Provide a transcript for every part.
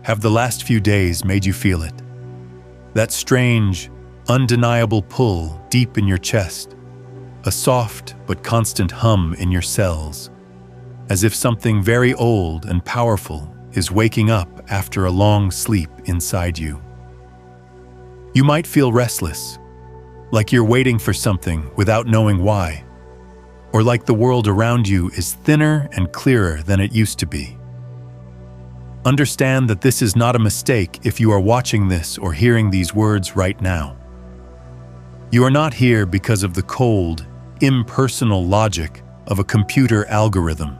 Have the last few days made you feel it? That strange, undeniable pull deep in your chest, a soft but constant hum in your cells, as if something very old and powerful is waking up after a long sleep inside you. You might feel restless, like you're waiting for something without knowing why, or like the world around you is thinner and clearer than it used to be. Understand that this is not a mistake if you are watching this or hearing these words right now. You are not here because of the cold, impersonal logic of a computer algorithm.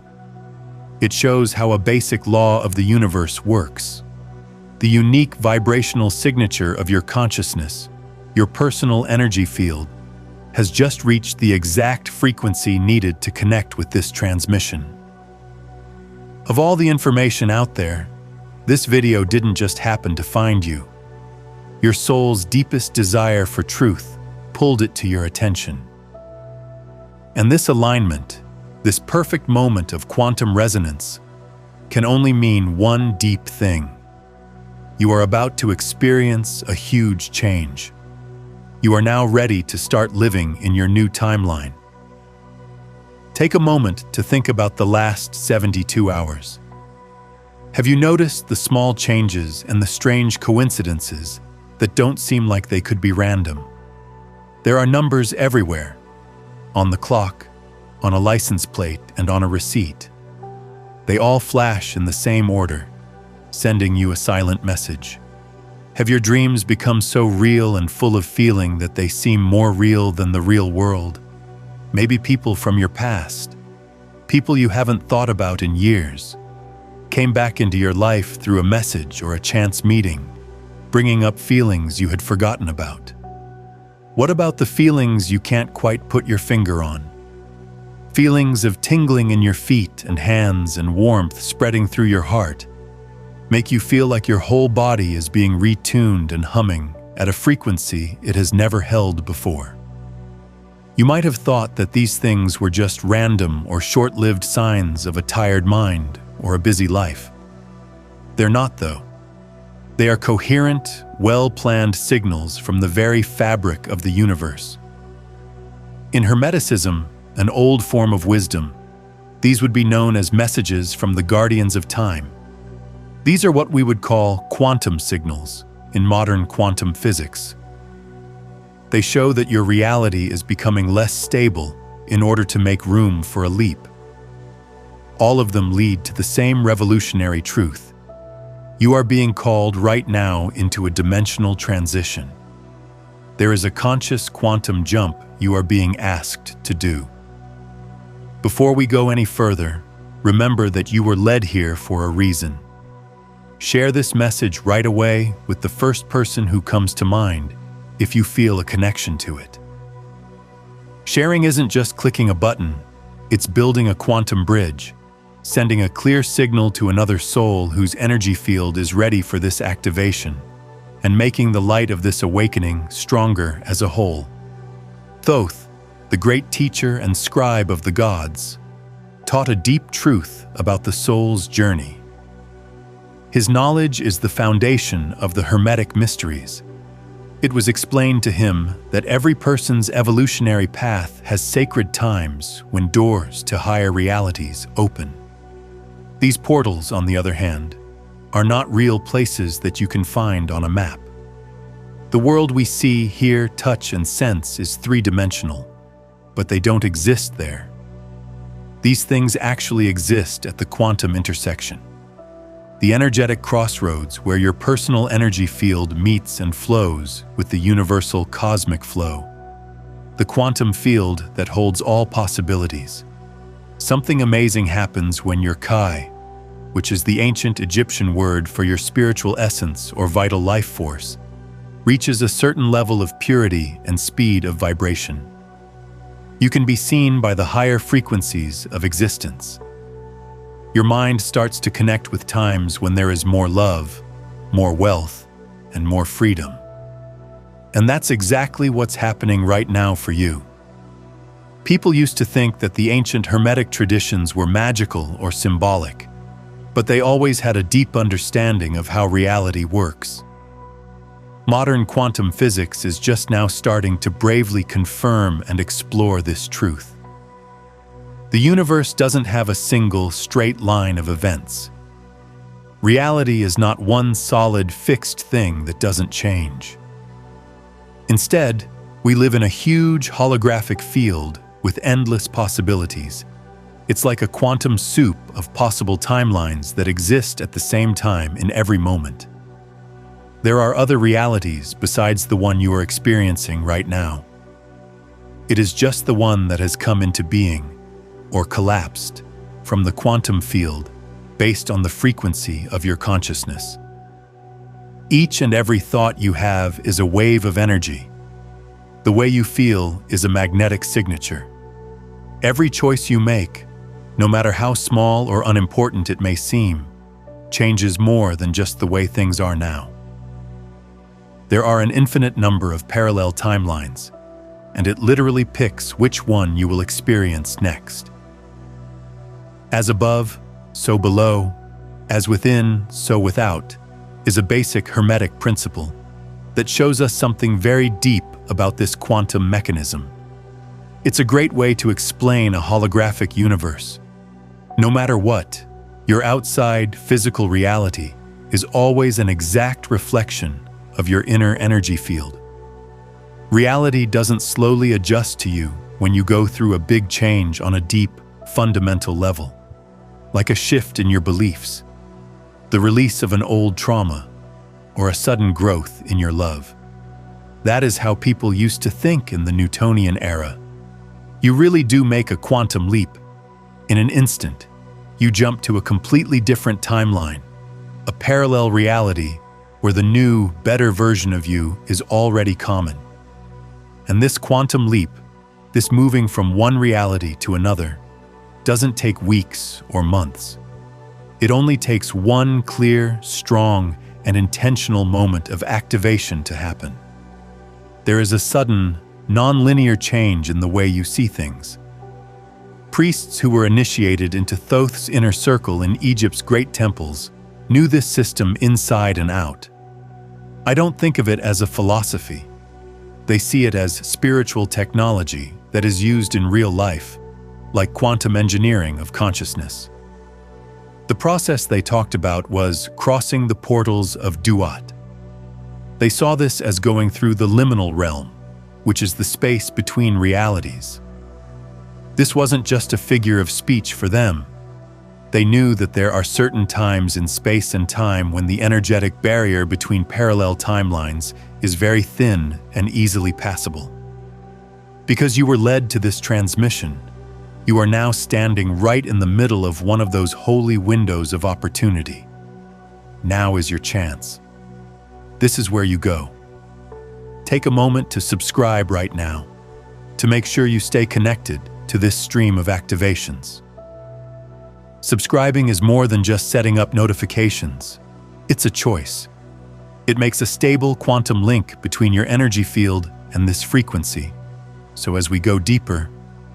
It shows how a basic law of the universe works. The unique vibrational signature of your consciousness, your personal energy field, has just reached the exact frequency needed to connect with this transmission. Of all the information out there, this video didn't just happen to find you. Your soul's deepest desire for truth pulled it to your attention. And this alignment, this perfect moment of quantum resonance, can only mean one deep thing. You are about to experience a huge change. You are now ready to start living in your new timeline. Take a moment to think about the last 72 hours. Have you noticed the small changes and the strange coincidences that don't seem like they could be random? There are numbers everywhere, on the clock, on a license plate, and on a receipt. They all flash in the same order, sending you a silent message. Have your dreams become so real and full of feeling that they seem more real than the real world? Maybe people from your past, people you haven't thought about in years, came back into your life through a message or a chance meeting, bringing up feelings you had forgotten about. What about the feelings you can't quite put your finger on? Feelings of tingling in your feet and hands and warmth spreading through your heart make you feel like your whole body is being retuned and humming at a frequency it has never held before. You might have thought that these things were just random or short-lived signs of a tired mind or a busy life. They're not, though. They are coherent, well-planned signals from the very fabric of the universe. In Hermeticism, an old form of wisdom, these would be known as messages from the guardians of time. These are what we would call quantum signals in modern quantum physics. They show that your reality is becoming less stable in order to make room for a leap. All of them lead to the same revolutionary truth. You are being called right now into a dimensional transition. There is a conscious quantum jump you are being asked to do. Before we go any further, remember that you were led here for a reason. Share this message right away with the first person who comes to mind if you feel a connection to it. Sharing isn't just clicking a button, it's building a quantum bridge, sending a clear signal to another soul whose energy field is ready for this activation, and making the light of this awakening stronger as a whole. Thoth, the great teacher and scribe of the gods, taught a deep truth about the soul's journey. His knowledge is the foundation of the Hermetic mysteries. It was explained to him that every person's evolutionary path has sacred times when doors to higher realities open. These portals, on the other hand, are not real places that you can find on a map. The world we see, hear, touch, and sense is three-dimensional, but they don't exist there. These things actually exist at the quantum intersection, the energetic crossroads where your personal energy field meets and flows with the universal cosmic flow, the quantum field that holds all possibilities. Something amazing happens when your Kai, which is the ancient Egyptian word for your spiritual essence or vital life force, reaches a certain level of purity and speed of vibration. You can be seen by the higher frequencies of existence. Your mind starts to connect with times when there is more love, more wealth, and more freedom. And that's exactly what's happening right now for you. People used to think that the ancient Hermetic traditions were magical or symbolic, but they always had a deep understanding of how reality works. Modern quantum physics is just now starting to bravely confirm and explore this truth. The universe doesn't have a single, straight line of events. Reality is not one solid, fixed thing that doesn't change. Instead, we live in a huge holographic field with endless possibilities. It's like a quantum soup of possible timelines that exist at the same time in every moment. There are other realities besides the one you are experiencing right now. It is just the one that has come into being, or collapsed, from the quantum field based on the frequency of your consciousness. Each and every thought you have is a wave of energy. The way you feel is a magnetic signature. Every choice you make, no matter how small or unimportant it may seem, changes more than just the way things are now. There are an infinite number of parallel timelines, and it literally picks which one you will experience next. As above, so below, as within, so without, is a basic Hermetic principle that shows us something very deep about this quantum mechanism. It's a great way to explain a holographic universe. No matter what, your outside physical reality is always an exact reflection of your inner energy field. Reality doesn't slowly adjust to you when you go through a big change on a deep, fundamental level, like a shift in your beliefs, the release of an old trauma, or a sudden growth in your love. That is how people used to think in the Newtonian era. You really do make a quantum leap. In an instant, you jump to a completely different timeline, a parallel reality where the new, better version of you is already common. And this quantum leap, this moving from one reality to another, doesn't take weeks or months. It only takes one clear, strong, and intentional moment of activation to happen. There is a sudden, non-linear change in the way you see things. Priests who were initiated into Thoth's inner circle in Egypt's great temples knew this system inside and out. I don't think of it as a philosophy. They see it as spiritual technology that is used in real life, like quantum engineering of consciousness. The process they talked about was crossing the portals of duat. They saw this as going through the liminal realm, which is the space between realities. This wasn't just a figure of speech for them. They knew that there are certain times in space and time when the energetic barrier between parallel timelines is very thin and easily passable. Because you were led to this transmission, you are now standing right in the middle of one of those holy windows of opportunity. Now is your chance. This is where you go. Take a moment to subscribe right now, to make sure you stay connected to this stream of activations. Subscribing is more than just setting up notifications. It's a choice. It makes a stable quantum link between your energy field and this frequency. So as we go deeper,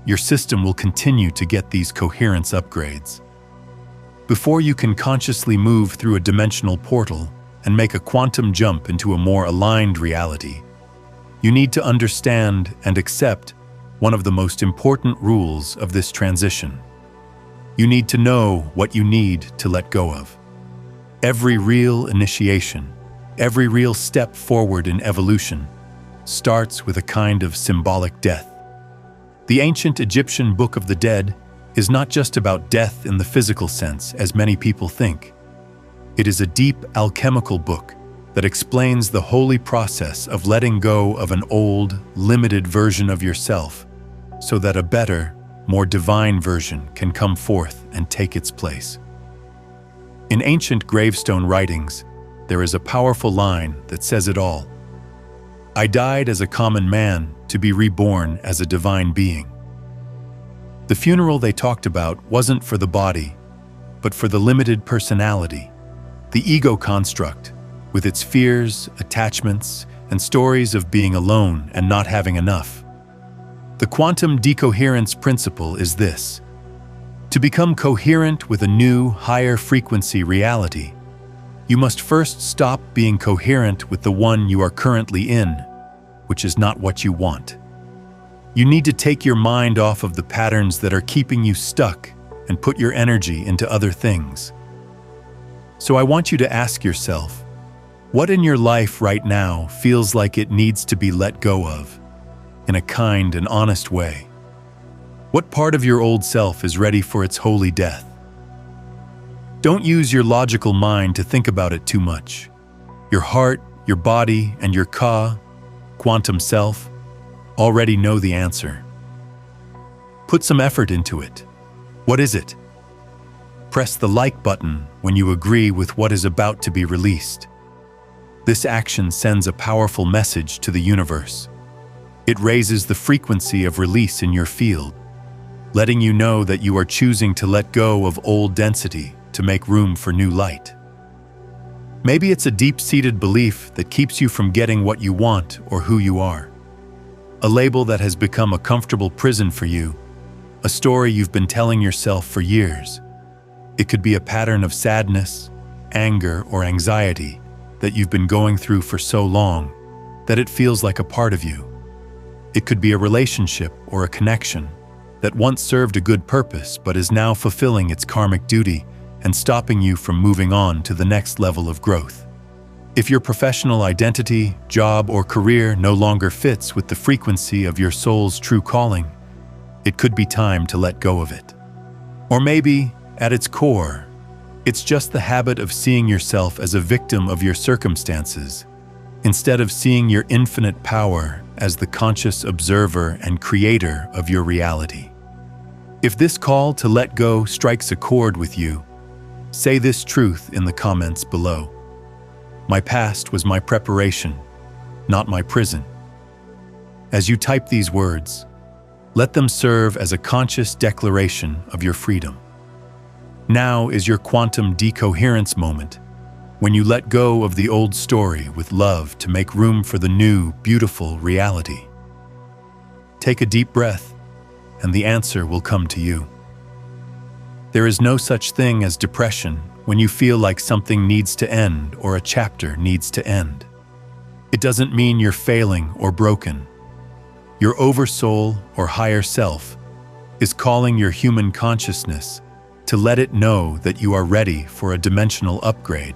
your system will continue to get these coherence upgrades. Before you can consciously move through a dimensional portal and make a quantum jump into a more aligned reality, you need to understand and accept one of the most important rules of this transition. You need to know what you need to let go of. Every real initiation, every real step forward in evolution, starts with a kind of symbolic death. The ancient Egyptian Book of the Dead is not just about death in the physical sense, as many people think. It is a deep alchemical book that explains the holy process of letting go of an old, limited version of yourself so that a better, more divine version can come forth and take its place. In ancient gravestone writings, there is a powerful line that says it all. I died as a common man to be reborn as a divine being. The funeral they talked about wasn't for the body, but for the limited personality, the ego construct, with its fears, attachments, and stories of being alone and not having enough. The quantum decoherence principle is this: to become coherent with a new, higher frequency reality, you must first stop being coherent with the one you are currently in, which is not what you want. You need to take your mind off of the patterns that are keeping you stuck and put your energy into other things. So I want you to ask yourself, what in your life right now feels like it needs to be let go of, in a kind and honest way? What part of your old self is ready for its holy death? Don't use your logical mind to think about it too much. Your heart, your body, and your quantum self already know the answer. Put some effort into it. What is it? Press the like button when you agree with what is about to be released. This action sends a powerful message to the universe. It raises the frequency of release in your field, letting you know that you are choosing to let go of old density to make room for new light. Maybe it's a deep-seated belief that keeps you from getting what you want or who you are. A label that has become a comfortable prison for you, a story you've been telling yourself for years. It could be a pattern of sadness, anger, or anxiety that you've been going through for so long that it feels like a part of you. It could be a relationship or a connection that once served a good purpose but is now fulfilling its karmic duty and stopping you from moving on to the next level of growth. If your professional identity, job, or career no longer fits with the frequency of your soul's true calling, it could be time to let go of it. Or maybe, at its core, it's just the habit of seeing yourself as a victim of your circumstances, instead of seeing your infinite power as the conscious observer and creator of your reality. If this call to let go strikes a chord with you, say this truth in the comments below. My past was my preparation, not my prison. As you type these words, let them serve as a conscious declaration of your freedom. Now is your quantum decoherence moment, when you let go of the old story with love to make room for the new, beautiful reality. Take a deep breath, and the answer will come to you. There is no such thing as depression when you feel like something needs to end or a chapter needs to end. It doesn't mean you're failing or broken. Your oversoul or higher self is calling your human consciousness to let it know that you are ready for a dimensional upgrade.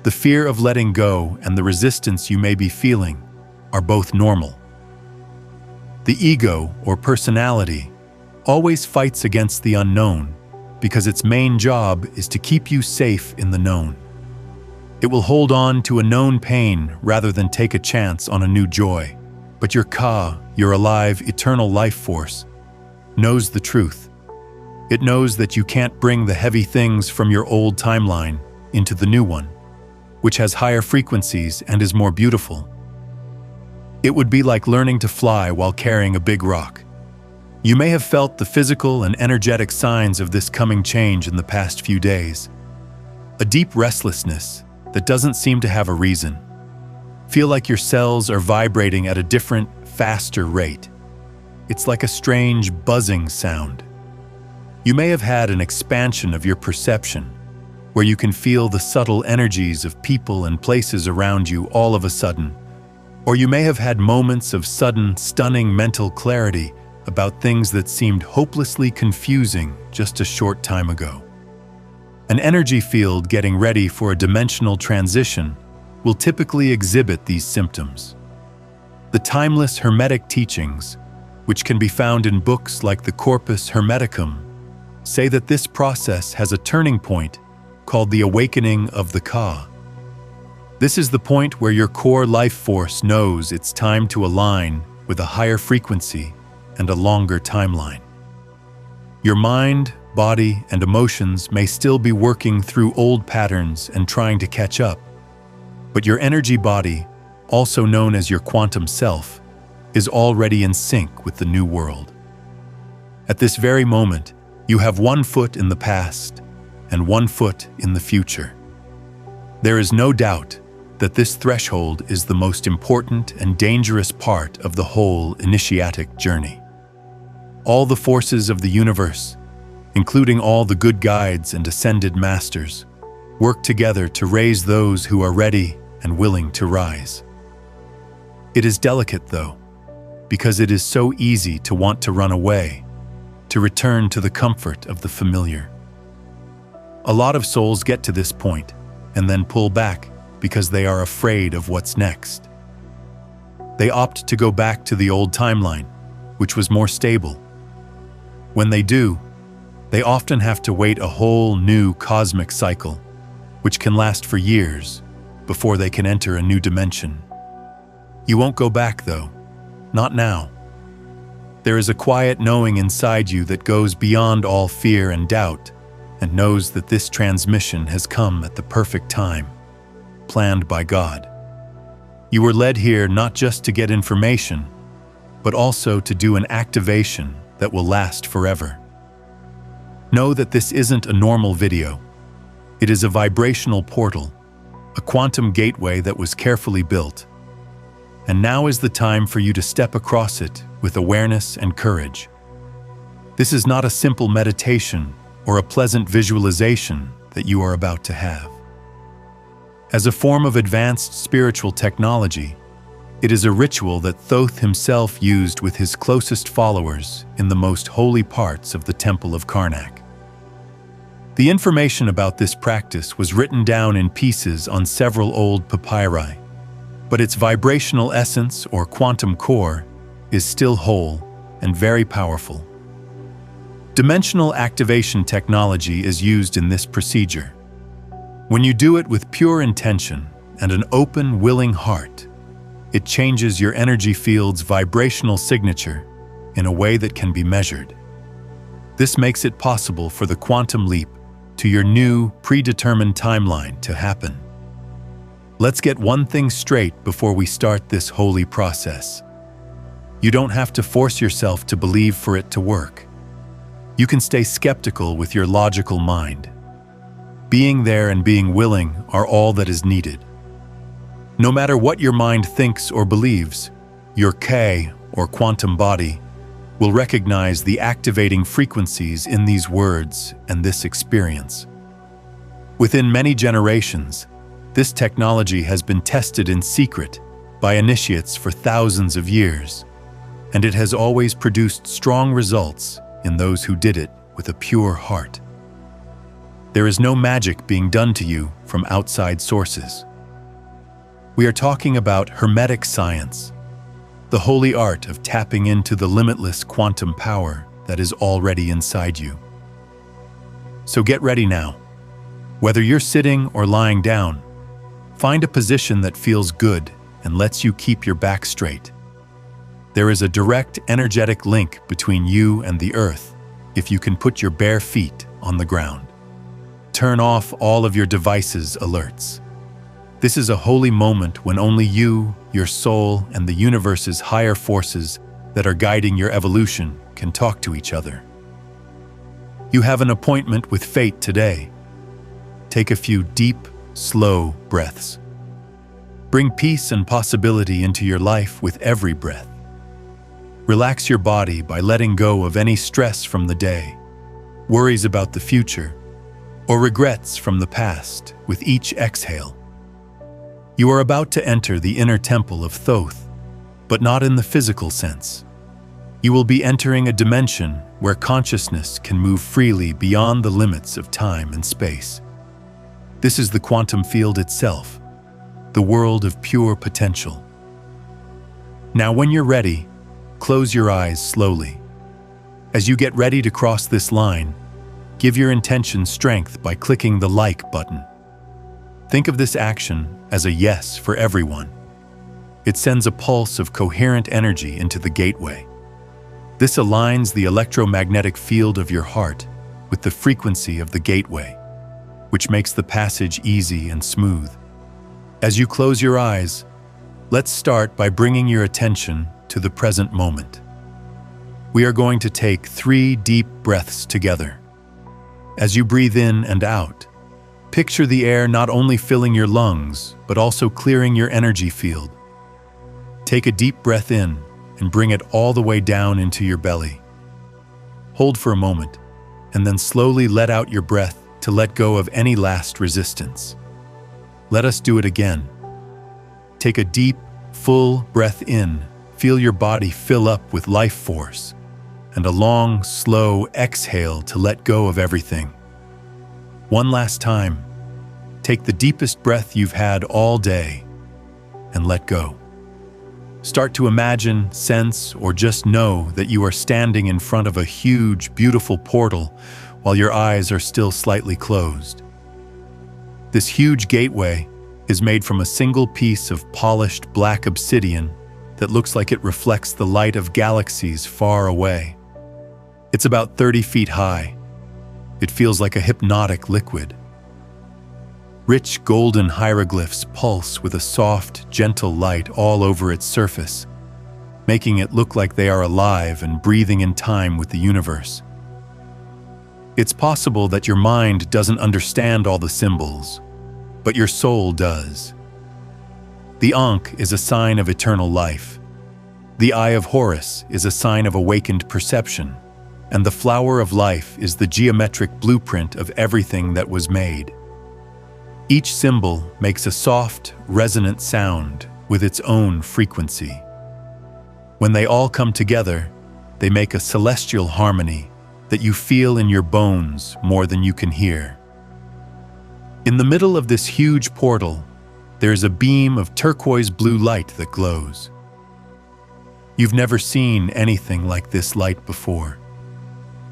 The fear of letting go and the resistance you may be feeling are both normal. The ego or personality always fights against the unknown because its main job is to keep you safe in the known. It will hold on to a known pain rather than take a chance on a new joy. But your your alive, eternal life force, knows the truth. It knows that you can't bring the heavy things from your old timeline into the new one, which has higher frequencies and is more beautiful. It would be like learning to fly while carrying a big rock. You may have felt the physical and energetic signs of this coming change in the past few days. A deep restlessness that doesn't seem to have a reason. Feel like your cells are vibrating at a different, faster rate. It's like a strange buzzing sound. You may have had an expansion of your perception, where you can feel the subtle energies of people and places around you all of a sudden. Or you may have had moments of sudden, stunning mental clarity about things that seemed hopelessly confusing just a short time ago. An energy field getting ready for a dimensional transition will typically exhibit these symptoms. The timeless Hermetic teachings, which can be found in books like the Corpus Hermeticum, say that this process has a turning point called the awakening of the Ka. This is the point where your core life force knows it's time to align with a higher frequency and a longer timeline. Your mind, body, and emotions may still be working through old patterns and trying to catch up, but your energy body, also known as your quantum self, is already in sync with the new world. At this very moment, you have one foot in the past and one foot in the future. There is no doubt that this threshold is the most important and dangerous part of the whole initiatic journey. All the forces of the universe, including all the good guides and ascended masters, work together to raise those who are ready and willing to rise. It is delicate, though, because it is so easy to want to run away, to return to the comfort of the familiar. A lot of souls get to this point and then pull back because they are afraid of what's next. They opt to go back to the old timeline, which was more stable. When they do, they often have to wait a whole new cosmic cycle, which can last for years before they can enter a new dimension. You won't go back, though. Not now. There is a quiet knowing inside you that goes beyond all fear and doubt and knows that this transmission has come at the perfect time, planned by God. You were led here not just to get information, but also to do an activation that will last forever. Know that this isn't a normal video. It is a vibrational portal, a quantum gateway that was carefully built. And now is the time for you to step across it with awareness and courage. This is not a simple meditation or a pleasant visualization that you are about to have. As a form of advanced spiritual technology, it is a ritual that Thoth himself used with his closest followers in the most holy parts of the Temple of Karnak. The information about this practice was written down in pieces on several old papyri, but its vibrational essence or quantum core is still whole and very powerful. Dimensional activation technology is used in this procedure. When you do it with pure intention and an open, willing heart, it changes your energy field's vibrational signature in a way that can be measured. This makes it possible for the quantum leap to your new, predetermined timeline to happen. Let's get one thing straight before we start this holy process. You don't have to force yourself to believe for it to work. You can stay skeptical with your logical mind. Being there and being willing are all that is needed. No matter what your mind thinks or believes, your K, or quantum body, will recognize the activating frequencies in these words and this experience. Within many generations, this technology has been tested in secret by initiates for thousands of years, and it has always produced strong results in those who did it with a pure heart. There is no magic being done to you from outside sources. We are talking about Hermetic science, the holy art of tapping into the limitless quantum power that is already inside you. So get ready now. Whether you're sitting or lying down, find a position that feels good and lets you keep your back straight. There is a direct energetic link between you and the earth if you can put your bare feet on the ground. Turn off all of your devices' alerts. This is a holy moment when only you, your soul, and the universe's higher forces that are guiding your evolution can talk to each other. You have an appointment with fate today. Take a few deep, slow breaths. Bring peace and possibility into your life with every breath. Relax your body by letting go of any stress from the day, worries about the future, or regrets from the past with each exhale. You are about to enter the inner temple of Thoth, but not in the physical sense. You will be entering a dimension where consciousness can move freely beyond the limits of time and space. This is the quantum field itself, the world of pure potential. Now, when you're ready, close your eyes slowly. As you get ready to cross this line, give your intention strength by clicking the like button. Think of this action as a yes for everyone. It sends a pulse of coherent energy into the gateway. This aligns the electromagnetic field of your heart with the frequency of the gateway, which makes the passage easy and smooth. As you close your eyes, let's start by bringing your attention to the present moment. We are going to take 3 deep breaths together. As you breathe in and out, Picture the air not only filling your lungs, but also clearing your energy field. Take a deep breath in and bring it all the way down into your belly. Hold for a moment, and then slowly let out your breath to let go of any last resistance. Let us do it again. Take a deep, full breath in, feel your body fill up with life force, and a long, slow exhale to let go of everything. One last time, take the deepest breath you've had all day and let go. Start to imagine, sense, or just know that you are standing in front of a huge, beautiful portal while your eyes are still slightly closed. This huge gateway is made from a single piece of polished black obsidian that looks like it reflects the light of galaxies far away. It's about 30 feet high. It feels like a hypnotic liquid. Rich golden hieroglyphs pulse with a soft, gentle light all over its surface, making it look like they are alive and breathing in time with the universe. It's possible that your mind doesn't understand all the symbols, but your soul does. The Ankh is a sign of eternal life. The Eye of Horus is a sign of awakened perception, and the Flower of Life is the geometric blueprint of everything that was made. Each symbol makes a soft, resonant sound with its own frequency. When they all come together, they make a celestial harmony that you feel in your bones more than you can hear. In the middle of this huge portal, there is a beam of turquoise blue light that glows. You've never seen anything like this light before.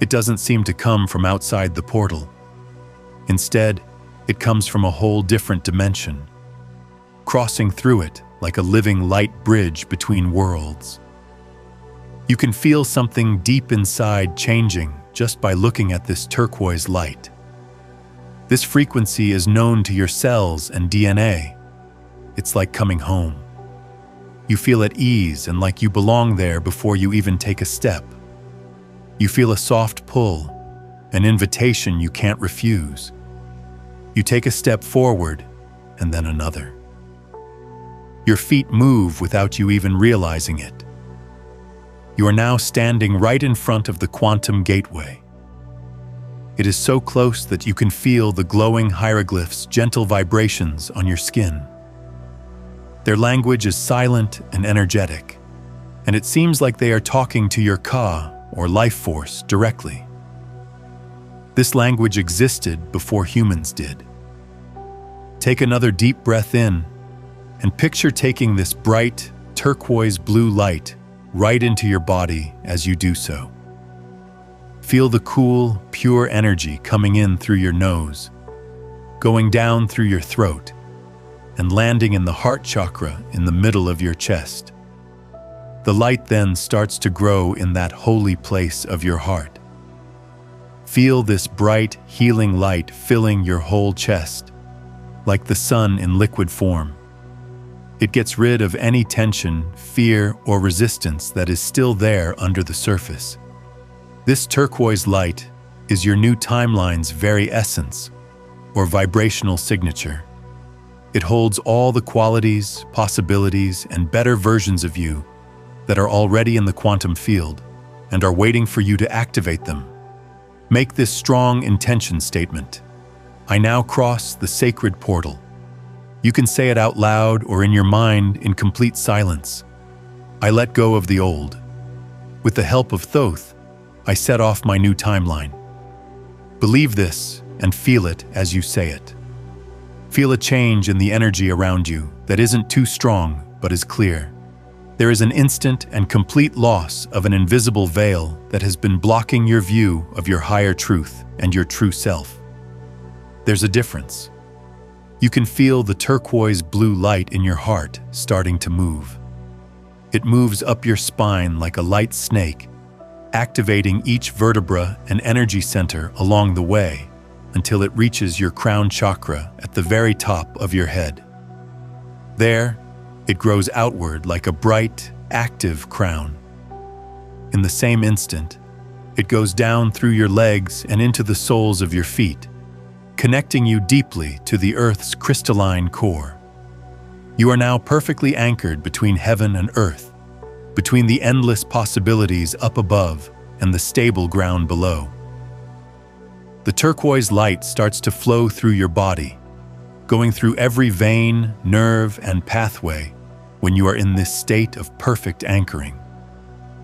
It doesn't seem to come from outside the portal. Instead, it comes from a whole different dimension, crossing through it like a living light bridge between worlds. You can feel something deep inside changing just by looking at this turquoise light. This frequency is known to your cells and DNA. It's like coming home. You feel at ease and like you belong there before you even take a step. You feel a soft pull, an invitation you can't refuse. You take a step forward, and then another. Your feet move without you even realizing it. You are now standing right in front of the quantum gateway. It is so close that you can feel the glowing hieroglyphs' gentle vibrations on your skin. Their language is silent and energetic, and it seems like they are talking to your Ka, or life force, directly. This language existed before humans did. Take another deep breath in and picture taking this bright, turquoise blue light right into your body as you do so. Feel the cool, pure energy coming in through your nose, going down through your throat, and landing in the heart chakra in the middle of your chest. The light then starts to grow in that holy place of your heart. Feel this bright, healing light filling your whole chest, like the sun in liquid form. It gets rid of any tension, fear, or resistance that is still there under the surface. This turquoise light is your new timeline's very essence, or vibrational signature. It holds all the qualities, possibilities, and better versions of you that are already in the quantum field and are waiting for you to activate them. Make this strong intention statement. I now cross the sacred portal. You can say it out loud or in your mind in complete silence. I let go of the old. With the help of Thoth, I set off my new timeline. Believe this and feel it as you say it. Feel a change in the energy around you that isn't too strong but is clear. There is an instant and complete loss of an invisible veil that has been blocking your view of your higher truth and your true self. There's a difference. You can feel the turquoise blue light in your heart starting to move. It moves up your spine like a light snake, activating each vertebra and energy center along the way until it reaches your crown chakra at the very top of your head. There, it grows outward like a bright, active crown. In the same instant, it goes down through your legs and into the soles of your feet, connecting you deeply to the Earth's crystalline core. You are now perfectly anchored between heaven and earth, between the endless possibilities up above and the stable ground below. The turquoise light starts to flow through your body, going through every vein, nerve, and pathway when you are in this state of perfect anchoring.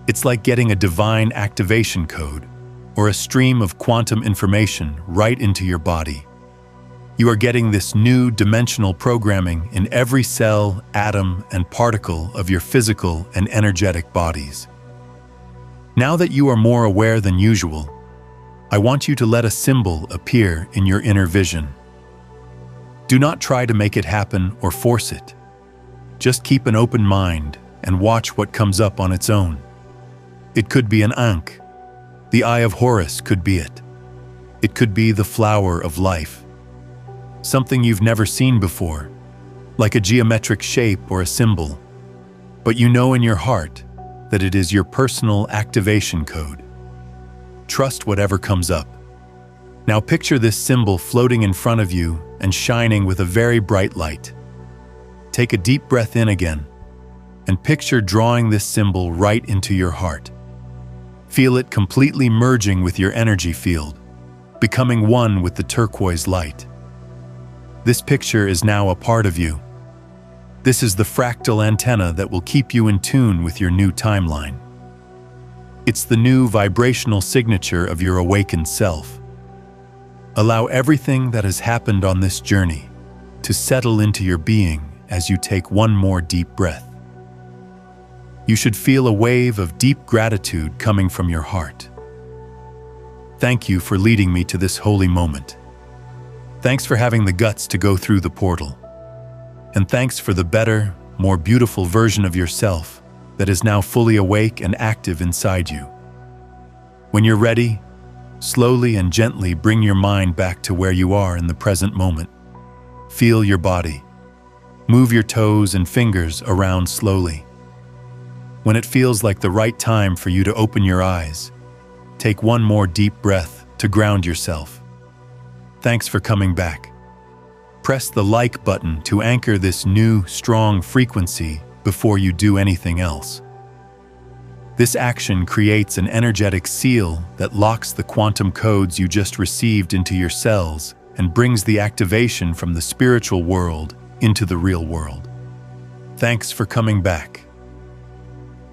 It's like getting a divine activation code or a stream of quantum information right into your body. You are getting this new dimensional programming in every cell, atom, and particle of your physical and energetic bodies. Now that you are more aware than usual, I want you to let a symbol appear in your inner vision. Do not try to make it happen or force it. Just keep an open mind and watch what comes up on its own. It could be an ankh. The Eye of Horus could be it. It could be the flower of life. Something you've never seen before, like a geometric shape or a symbol. But you know in your heart that it is your personal activation code. Trust whatever comes up. Now picture this symbol floating in front of you and shining with a very bright light. Take a deep breath in again, and picture drawing this symbol right into your heart. Feel it completely merging with your energy field, becoming one with the turquoise light. This picture is now a part of you. This is the fractal antenna that will keep you in tune with your new timeline. It's the new vibrational signature of your awakened self. Allow everything that has happened on this journey to settle into your being as you take one more deep breath. You should feel a wave of deep gratitude coming from your heart. Thank you for leading me to this holy moment. Thanks for having the guts to go through the portal. And thanks for the better, more beautiful version of yourself that is now fully awake and active inside you. When you're ready, slowly and gently bring your mind back to where you are in the present moment. Feel your body. Move your toes and fingers around slowly. When it feels like the right time for you to open your eyes, take one more deep breath to ground yourself. Thanks for coming back. Press the like button to anchor this new, strong frequency before you do anything else. This action creates an energetic seal that locks the quantum codes you just received into your cells and brings the activation from the spiritual world into the real world. Thanks for coming back.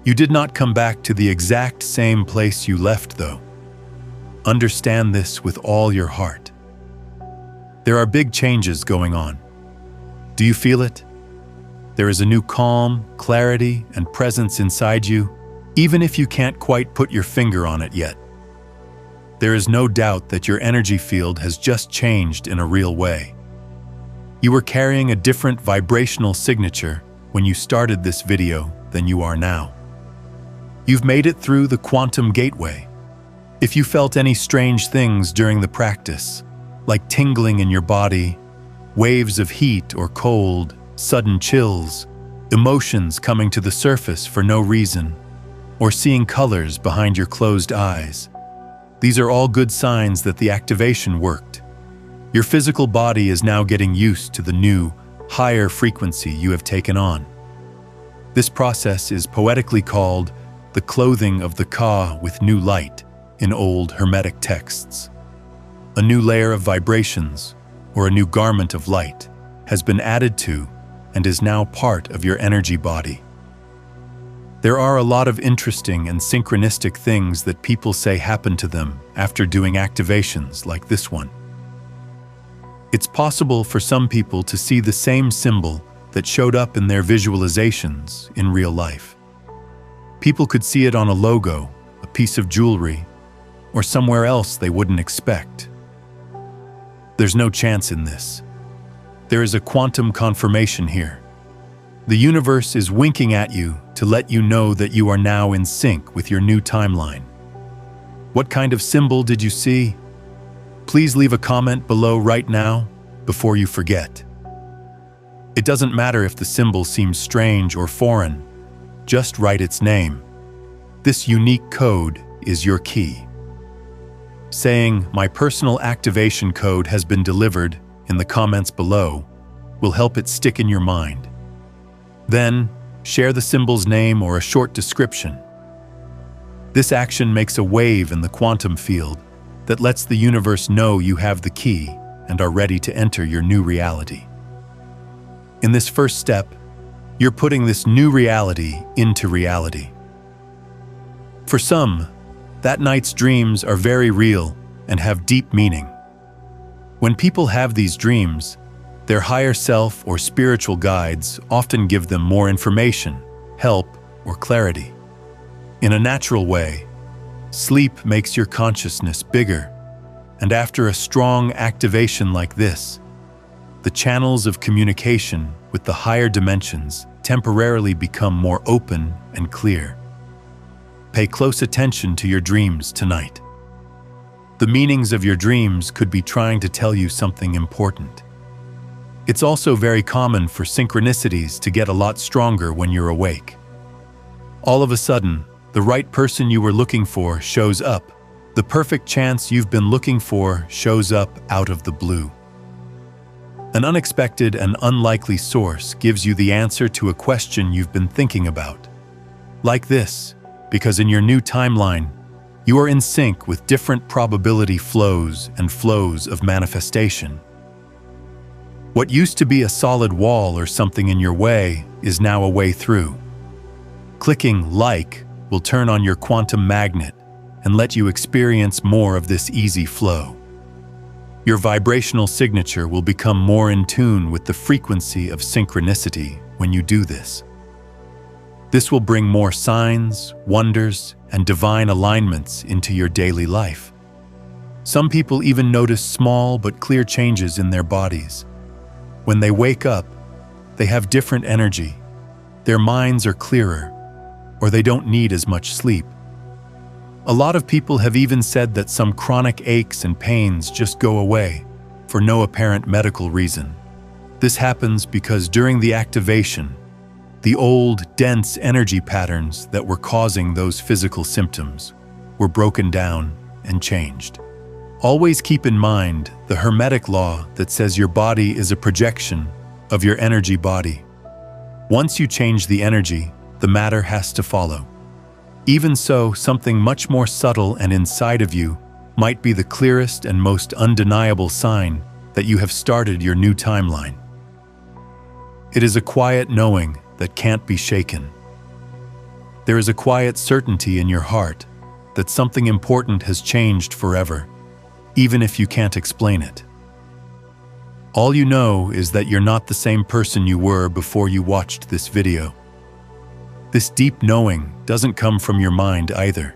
You did not come back to the exact same place you left, though. Understand this with all your heart. There are big changes going on. Do you feel it? There is a new calm, clarity, and presence inside you, even if you can't quite put your finger on it yet. There is no doubt that your energy field has just changed in a real way. You were carrying a different vibrational signature when you started this video than you are now. You've made it through the quantum gateway. If you felt any strange things during the practice, like tingling in your body, waves of heat or cold, sudden chills, emotions coming to the surface for no reason, or seeing colors behind your closed eyes, these are all good signs that the activation worked. Your physical body is now getting used to the new, higher frequency you have taken on. This process is poetically called the clothing of the Ka with new light in old Hermetic texts. A new layer of vibrations, or a new garment of light, has been added to and is now part of your energy body. There are a lot of interesting and synchronistic things that people say happen to them after doing activations like this one. It's possible for some people to see the same symbol that showed up in their visualizations in real life. People could see it on a logo, a piece of jewelry, or somewhere else they wouldn't expect. There's no chance in this. There is a quantum confirmation here. The universe is winking at you to let you know that you are now in sync with your new timeline. What kind of symbol did you see? Please leave a comment below right now before you forget. It doesn't matter if the symbol seems strange or foreign. Just write its name. This unique code is your key. saying, "My personal activation code has been delivered," in the comments below will help it stick in your mind. Then, share the symbol's name or a short description. This action makes a wave in the quantum field that lets the universe know you have the key and are ready to enter your new reality. In this first step, you're putting this new reality into reality. For some, that night's dreams are very real and have deep meaning. When people have these dreams, their higher self or spiritual guides often give them more information, help, or clarity. In a natural way, sleep makes your consciousness bigger, and after a strong activation like this, the channels of communication with the higher dimensions temporarily become more open and clear. Pay close attention to your dreams tonight. The meanings of your dreams could be trying to tell you something important. It's also very common for synchronicities to get a lot stronger when you're awake. All of a sudden, the right person you were looking for shows up. The perfect chance you've been looking for shows up out of the blue. An unexpected and unlikely source gives you the answer to a question you've been thinking about. Like this, because in your new timeline, you are in sync with different probability flows and flows of manifestation. What used to be a solid wall or something in your way is now a way through. Clicking like will turn on your quantum magnet and let you experience more of this easy flow. Your vibrational signature will become more in tune with the frequency of synchronicity when you do this. This will bring more signs, wonders, and divine alignments into your daily life. Some people even notice small but clear changes in their bodies. When they wake up, they have different energy, their minds are clearer, or they don't need as much sleep. A lot of people have even said that some chronic aches and pains just go away for no apparent medical reason. This happens because during the activation, the old, dense energy patterns that were causing those physical symptoms were broken down and changed. Always keep in mind the Hermetic law that says your body is a projection of your energy body. Once you change the energy, the matter has to follow. Even so, something much more subtle and inside of you might be the clearest and most undeniable sign that you have started your new timeline. It is a quiet knowing that can't be shaken. There is a quiet certainty in your heart that something important has changed forever, even if you can't explain it. All you know is that you're not the same person you were before you watched this video. This deep knowing doesn't come from your mind either.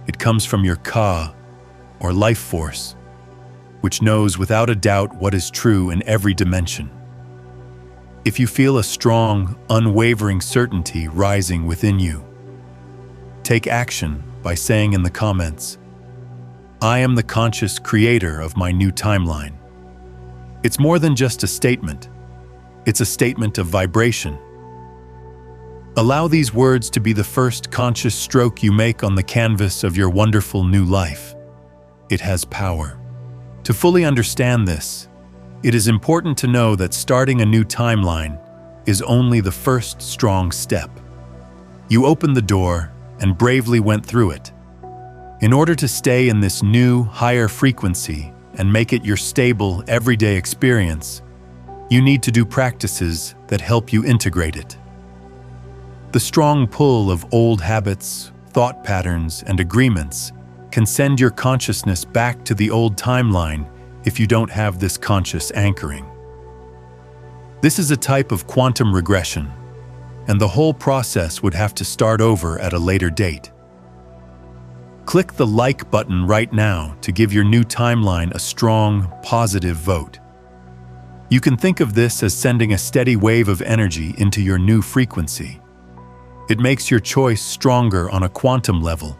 It comes from your Ka, or life force, which knows without a doubt what is true in every dimension. If you feel a strong, unwavering certainty rising within you, take action by saying in the comments, "I am the conscious creator of my new timeline." It's more than just a statement. It's a statement of vibration. Allow these words to be the first conscious stroke you make on the canvas of your wonderful new life. It has power. To fully understand this, it is important to know that starting a new timeline is only the first strong step. You opened the door and bravely went through it. In order to stay in this new, higher frequency and make it your stable, everyday experience, you need to do practices that help you integrate it. The strong pull of old habits, thought patterns, and agreements can send your consciousness back to the old timeline if you don't have this conscious anchoring. This is a type of quantum regression, and the whole process would have to start over at a later date. Click the like button right now to give your new timeline a strong, positive vote. You can think of this as sending a steady wave of energy into your new frequency. It makes your choice stronger on a quantum level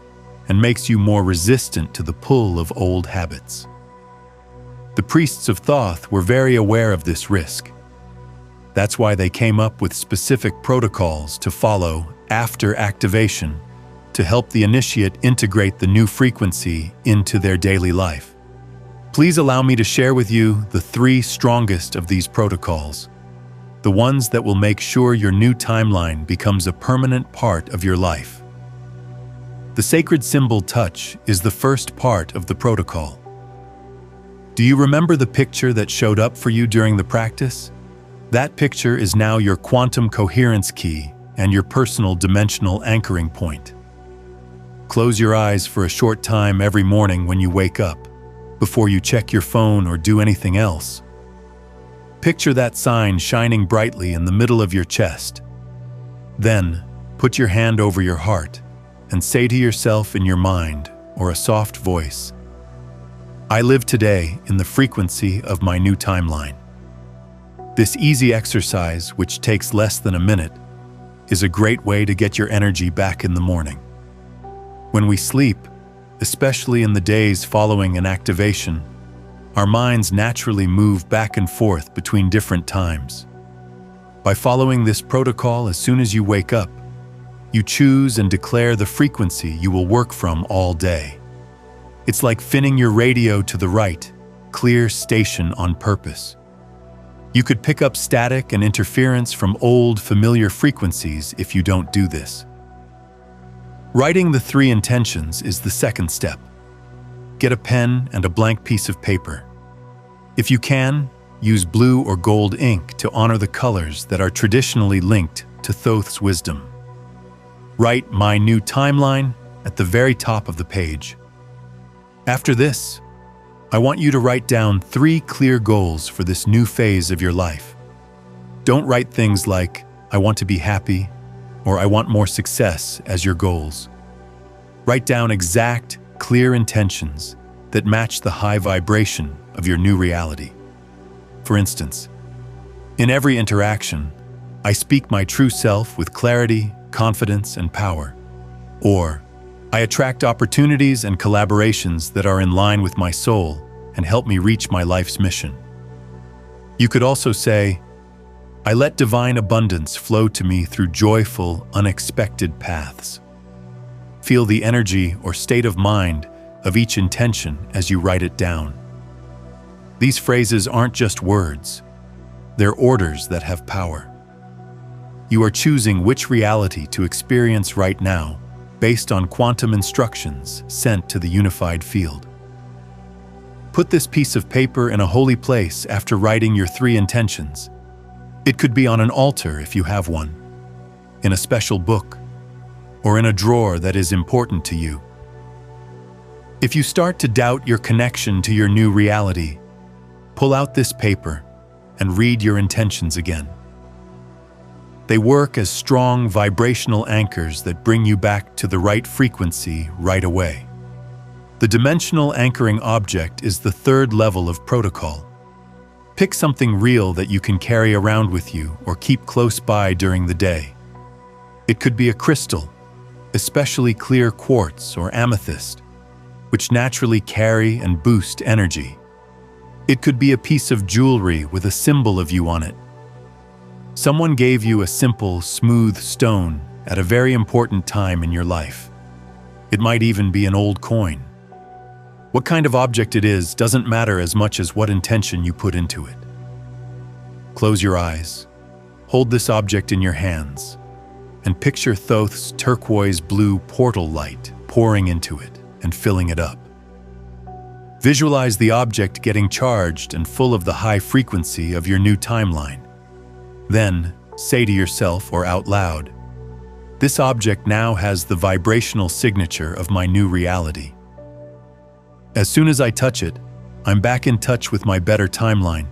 and makes you more resistant to the pull of old habits. The priests of Thoth were very aware of this risk. That's why they came up with specific protocols to follow after activation to help the initiate integrate the new frequency into their daily life. Please allow me to share with you the 3 strongest of these protocols, the ones that will make sure your new timeline becomes a permanent part of your life. The sacred symbol touch is the first part of the protocol. Do you remember the picture that showed up for you during the practice? That picture is now your quantum coherence key and your personal dimensional anchoring point. Close your eyes for a short time every morning when you wake up, before you check your phone or do anything else. Picture that sign shining brightly in the middle of your chest. Then, put your hand over your heart and say to yourself in your mind or a soft voice, "I live today in the frequency of my new timeline." This easy exercise, which takes less than a minute, is a great way to get your energy back in the morning. When we sleep, especially in the days following an activation, our minds naturally move back and forth between different times. By following this protocol as soon as you wake up, you choose and declare the frequency you will work from all day. It's like finning your radio to the right, clear station on purpose. You could pick up static and interference from old, familiar frequencies if you don't do this. Writing the 3 intentions is the second step. Get a pen and a blank piece of paper. If you can, use blue or gold ink to honor the colors that are traditionally linked to Thoth's wisdom. Write "My New Timeline" at the very top of the page. After this, I want you to write down 3 clear goals for this new phase of your life. Don't write things like, "I want to be happy," or "I want more success" as your goals. Write down exact, clear intentions that match the high vibration of your new reality. For instance, in every interaction, I speak my true self with clarity, confidence, and power. Or, I attract opportunities and collaborations that are in line with my soul and help me reach my life's mission. You could also say, I let divine abundance flow to me through joyful, unexpected paths. Feel the energy or state of mind of each intention as you write it down. These phrases aren't just words, they're orders that have power. You are choosing which reality to experience right now based on quantum instructions sent to the unified field. Put this piece of paper in a holy place after writing your 3 intentions. It could be on an altar if you have one, in a special book, or in a drawer that is important to you. If you start to doubt your connection to your new reality, pull out this paper and read your intentions again. They work as strong vibrational anchors that bring you back to the right frequency right away. The dimensional anchoring object is the 3rd level of protocol. Pick something real that you can carry around with you or keep close by during the day. It could be a crystal, especially clear quartz or amethyst, which naturally carry and boost energy. It could be a piece of jewelry with a symbol of you on it. Someone gave you a simple, smooth stone at a very important time in your life. It might even be an old coin. What kind of object it is doesn't matter as much as what intention you put into it. Close your eyes, hold this object in your hands, and picture Thoth's turquoise blue portal light pouring into it and filling it up. Visualize the object getting charged and full of the high frequency of your new timeline. Then, say to yourself or out loud, "This object now has the vibrational signature of my new reality. As soon as I touch it, I'm back in touch with my better timeline."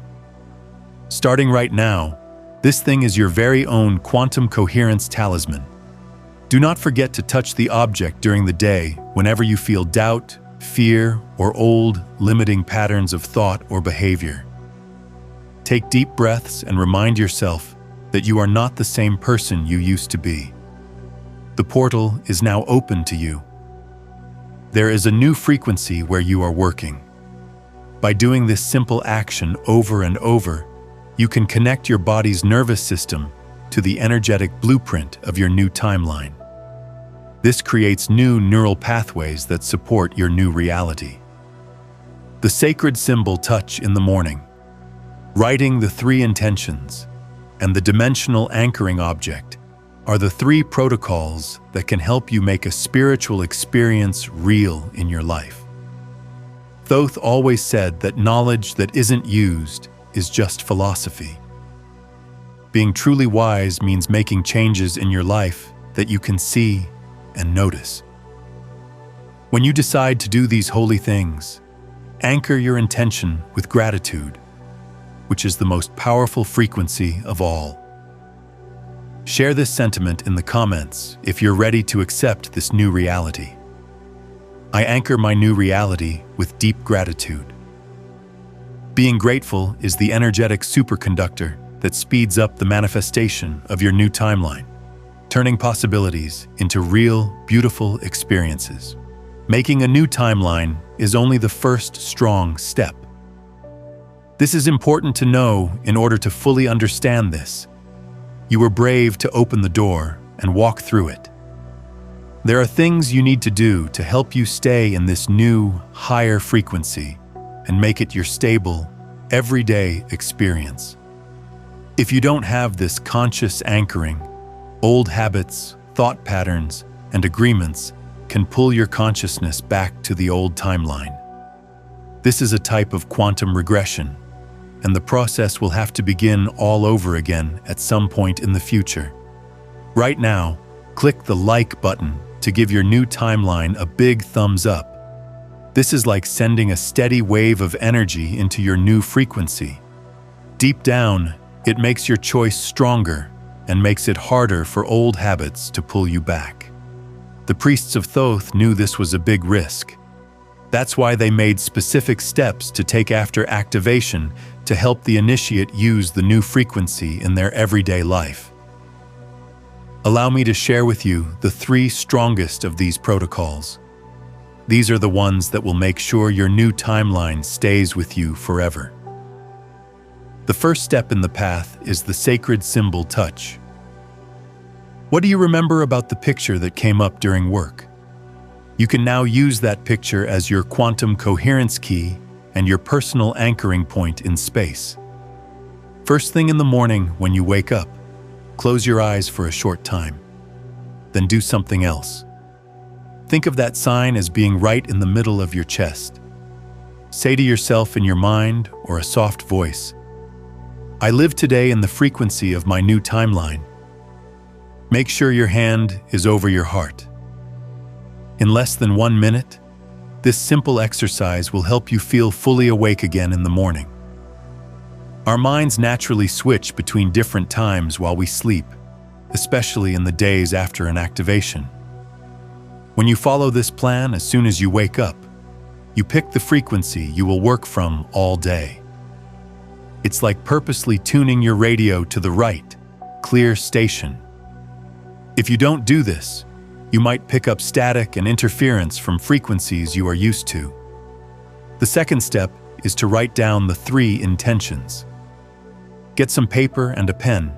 Starting right now, this thing is your very own quantum coherence talisman. Do not forget to touch the object during the day whenever you feel doubt, fear, or old, limiting patterns of thought or behavior. Take deep breaths and remind yourself that you are not the same person you used to be. The portal is now open to you. There is a new frequency where you are working. By doing this simple action over and over, you can connect your body's nervous system to the energetic blueprint of your new timeline. This creates new neural pathways that support your new reality. The sacred symbol touch in the morning, writing the 3 intentions, and the dimensional anchoring object are the 3 protocols that can help you make a spiritual experience real in your life. Thoth always said that knowledge that isn't used is just philosophy. Being truly wise means making changes in your life that you can see and notice. When you decide to do these holy things, anchor your intention with gratitude, which is the most powerful frequency of all. Share this sentiment in the comments if you're ready to accept this new reality. I anchor my new reality with deep gratitude. Being grateful is the energetic superconductor that speeds up the manifestation of your new timeline, turning possibilities into real, beautiful experiences. Making a new timeline is only the first strong step. This is important to know in order to fully understand this. You were brave to open the door and walk through it. There are things you need to do to help you stay in this new, higher frequency and make it your stable, everyday experience. If you don't have this conscious anchoring, old habits, thought patterns, and agreements can pull your consciousness back to the old timeline. This is a type of quantum regression, and the process will have to begin all over again at some point in the future. Right now, click the like button to give your new timeline a big thumbs up. This is like sending a steady wave of energy into your new frequency. Deep down, it makes your choice stronger and makes it harder for old habits to pull you back. The priests of Thoth knew this was a big risk. That's why they made specific steps to take after activation to help the initiate use the new frequency in their everyday life. Allow me to share with you the 3 strongest of these protocols. These are the ones that will make sure your new timeline stays with you forever. The first step in the path is the sacred symbol touch. What do you remember about the picture that came up during work? You can now use that picture as your quantum coherence key and your personal anchoring point in space. First thing in the morning when you wake up, close your eyes for a short time. Then do something else. Think of that sign as being right in the middle of your chest. Say to yourself in your mind or a soft voice, I live today in the frequency of my new timeline. Make sure your hand is over your heart. In less than 1 minute, this simple exercise will help you feel fully awake again in the morning. Our minds naturally switch between different times while we sleep, especially in the days after an activation. When you follow this plan as soon as you wake up, you pick the frequency you will work from all day. It's like purposely tuning your radio to the right, clear station. If you don't do this, you might pick up static and interference from frequencies you are used to. The second step is to write down the 3 intentions. Get some paper and a pen.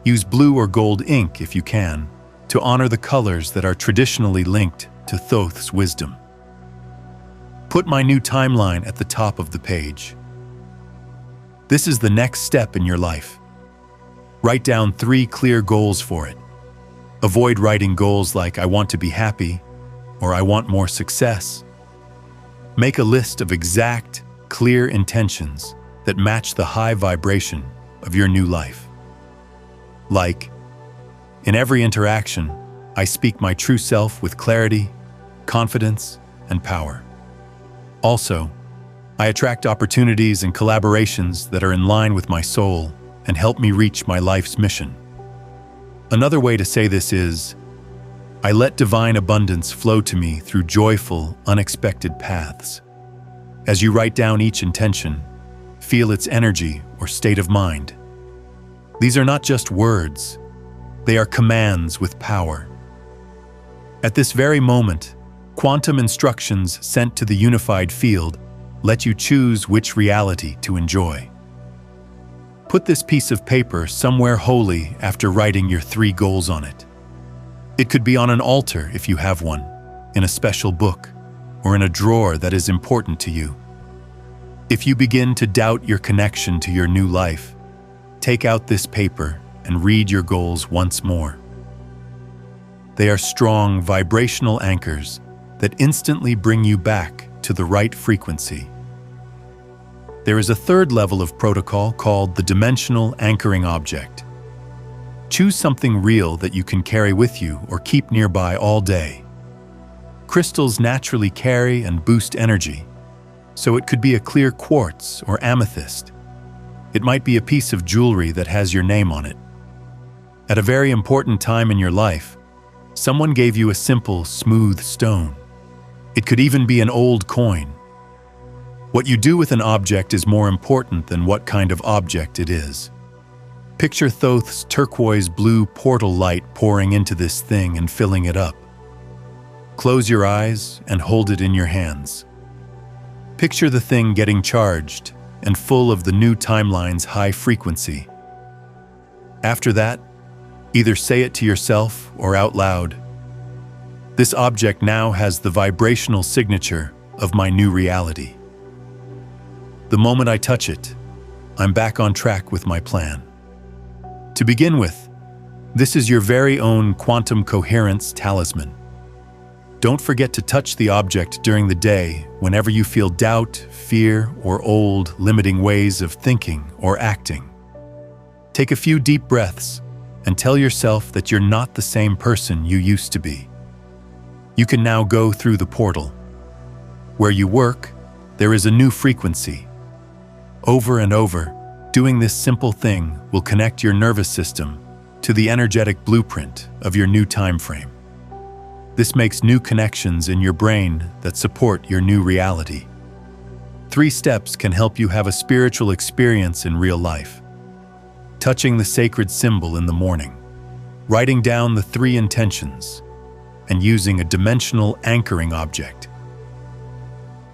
Use blue or gold ink if you can, to honor the colors that are traditionally linked to Thoth's wisdom. Put my new timeline at the top of the page. This is the next step in your life. Write down 3 clear goals for it. Avoid writing goals like I want to be happy or I want more success. Make a list of exact, clear intentions that match the high vibration of your new life. Like, in every interaction, I speak my true self with clarity, confidence, and power. Also, I attract opportunities and collaborations that are in line with my soul and help me reach my life's mission. Another way to say this is, I let divine abundance flow to me through joyful, unexpected paths. As you write down each intention, feel its energy or state of mind. These are not just words, they are commands with power. At this very moment, quantum instructions sent to the unified field let you choose which reality to enjoy. Put this piece of paper somewhere holy after writing your 3 goals on it. It could be on an altar if you have one, in a special book, or in a drawer that is important to you. If you begin to doubt your connection to your new life, take out this paper and read your goals once more. They are strong vibrational anchors that instantly bring you back to the right frequency. There is a third level of protocol called the dimensional anchoring object. Choose something real that you can carry with you or keep nearby all day. Crystals naturally carry and boost energy, so it could be a clear quartz or amethyst. It might be a piece of jewelry that has your name on it. At a very important time in your life, someone gave you a simple, smooth stone. It could even be an old coin. What you do with an object is more important than what kind of object it is. Picture Thoth's turquoise blue portal light pouring into this thing and filling it up. Close your eyes and hold it in your hands. Picture the thing getting charged and full of the new timeline's high frequency. After that, either say it to yourself or out loud. This object now has the vibrational signature of my new reality. The moment I touch it, I'm back on track with my plan. To begin with, this is your very own quantum coherence talisman. Don't forget to touch the object during the day whenever you feel doubt, fear, or old, limiting ways of thinking or acting. Take a few deep breaths and tell yourself that you're not the same person you used to be. You can now go through the portal. Where you work, there is a new frequency. Over and over, doing this simple thing will connect your nervous system to the energetic blueprint of your new time frame. This makes new connections in your brain that support your new reality. 3 steps can help you have a spiritual experience in real life. Touching the sacred symbol in the morning, writing down the 3 intentions, and using a dimensional anchoring object.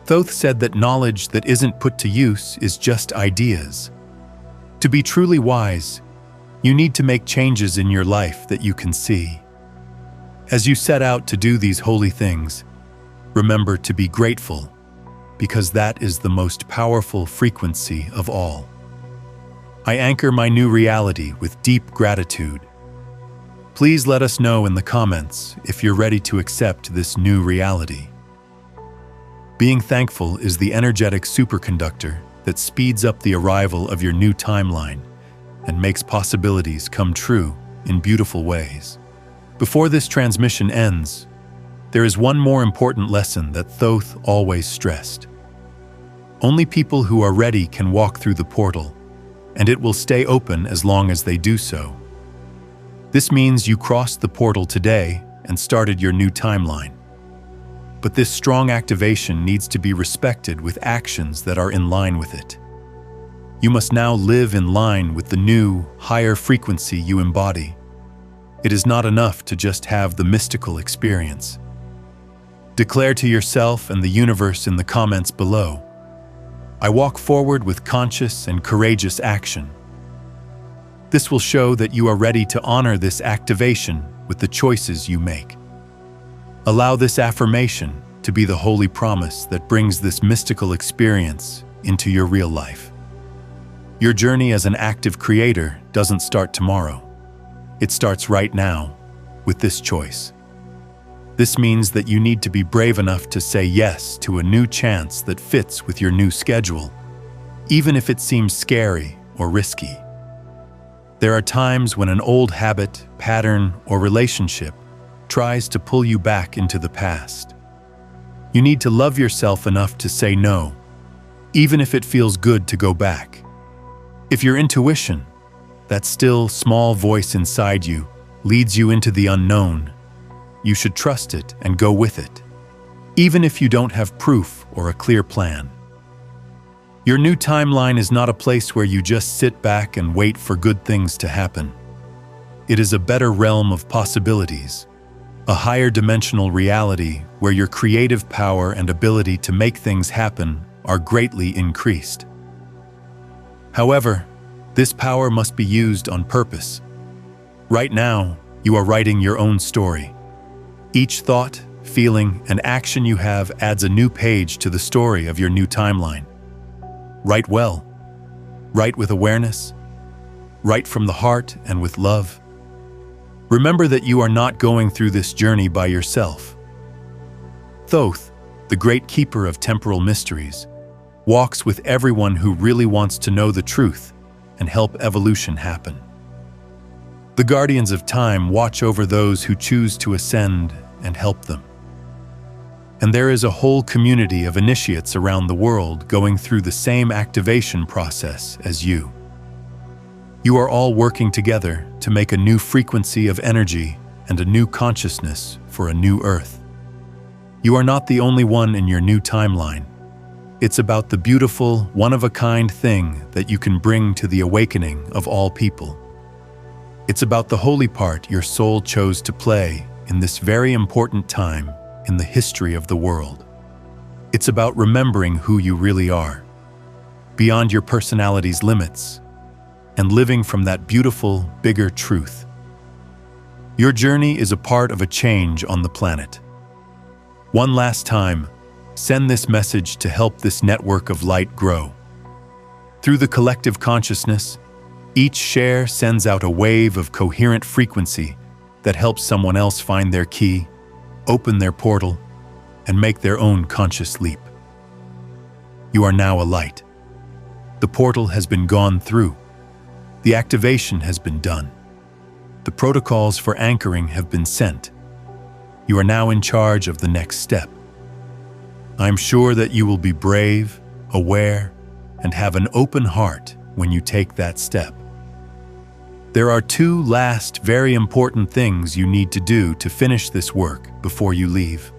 Thoth said that knowledge that isn't put to use is just ideas. To be truly wise, you need to make changes in your life that you can see. As you set out to do these holy things, remember to be grateful, because that is the most powerful frequency of all. I anchor my new reality with deep gratitude. Please let us know in the comments if you're ready to accept this new reality. Being thankful is the energetic superconductor that speeds up the arrival of your new timeline and makes possibilities come true in beautiful ways. Before this transmission ends, there is one more important lesson that Thoth always stressed. Only people who are ready can walk through the portal, and it will stay open as long as they do so. This means you crossed the portal today and started your new timeline. But this strong activation needs to be respected with actions that are in line with it. You must now live in line with the new, higher frequency you embody. It is not enough to just have the mystical experience. Declare to yourself and the universe in the comments below, I walk forward with conscious and courageous action. This will show that you are ready to honor this activation with the choices you make. Allow this affirmation to be the holy promise that brings this mystical experience into your real life. Your journey as an active creator doesn't start tomorrow. It starts right now with this choice. This means that you need to be brave enough to say yes to a new chance that fits with your new schedule, even if it seems scary or risky. There are times when an old habit, pattern, or relationship tries to pull you back into the past. You need to love yourself enough to say no, even if it feels good to go back. If your intuition, that still, small voice inside you, leads you into the unknown, you should trust it and go with it, even if you don't have proof or a clear plan. Your new timeline is not a place where you just sit back and wait for good things to happen. It is a better realm of possibilities, a higher dimensional reality where your creative power and ability to make things happen are greatly increased. However, this power must be used on purpose. Right now, you are writing your own story. Each thought, feeling, and action you have adds a new page to the story of your new timeline. Write well. Write with awareness. Write from the heart and with love. Remember that you are not going through this journey by yourself. Thoth, the great keeper of temporal mysteries, walks with everyone who really wants to know the truth and help evolution happen. The guardians of time watch over those who choose to ascend and help them. And there is a whole community of initiates around the world going through the same activation process as you. You are all working together to make a new frequency of energy and a new consciousness for a new Earth. You are not the only one in your new timeline. It's about the beautiful, one-of-a-kind thing that you can bring to the awakening of all people. It's about the holy part your soul chose to play in this very important time in the history of the world. It's about remembering who you really are, beyond your personality's limits, and living from that beautiful, bigger truth. Your journey is a part of a change on the planet. One last time, send this message to help this network of light grow. Through the collective consciousness, each share sends out a wave of coherent frequency that helps someone else find their key, open their portal, and make their own conscious leap. You are now a light. The portal has been gone through. The activation has been done. The protocols for anchoring have been sent. You are now in charge of the next step. I'm sure that you will be brave, aware, and have an open heart when you take that step. There are two last very important things you need to do to finish this work before you leave.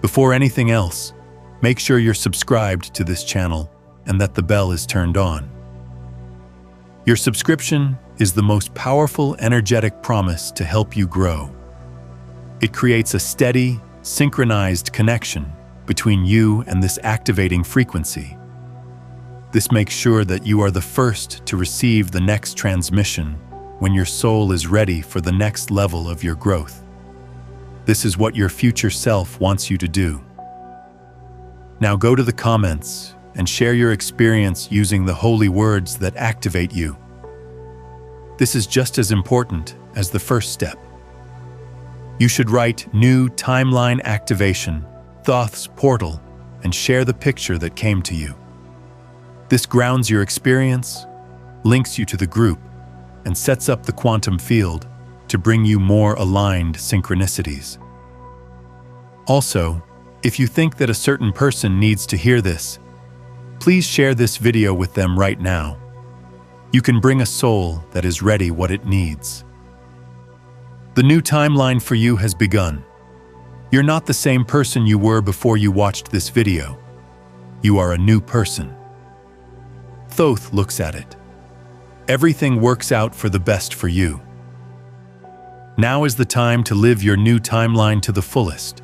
Before anything else, make sure you're subscribed to this channel and that the bell is turned on. Your subscription is the most powerful energetic promise to help you grow. It creates a steady, synchronized connection between you and this activating frequency. This makes sure that you are the first to receive the next transmission when your soul is ready for the next level of your growth. This is what your future self wants you to do. Now go to the comments and share your experience using the holy words that activate you. This is just as important as the first step. You should write New Timeline Activation, Thoth's Portal, and share the picture that came to you. This grounds your experience, links you to the group, and sets up the quantum field to bring you more aligned synchronicities. Also, if you think that a certain person needs to hear this, please share this video with them right now. You can bring a soul that is ready what it needs. The new timeline for you has begun. You're not the same person you were before you watched this video. You are a new person. Thoth looks at it. Everything works out for the best for you. Now is the time to live your new timeline to the fullest.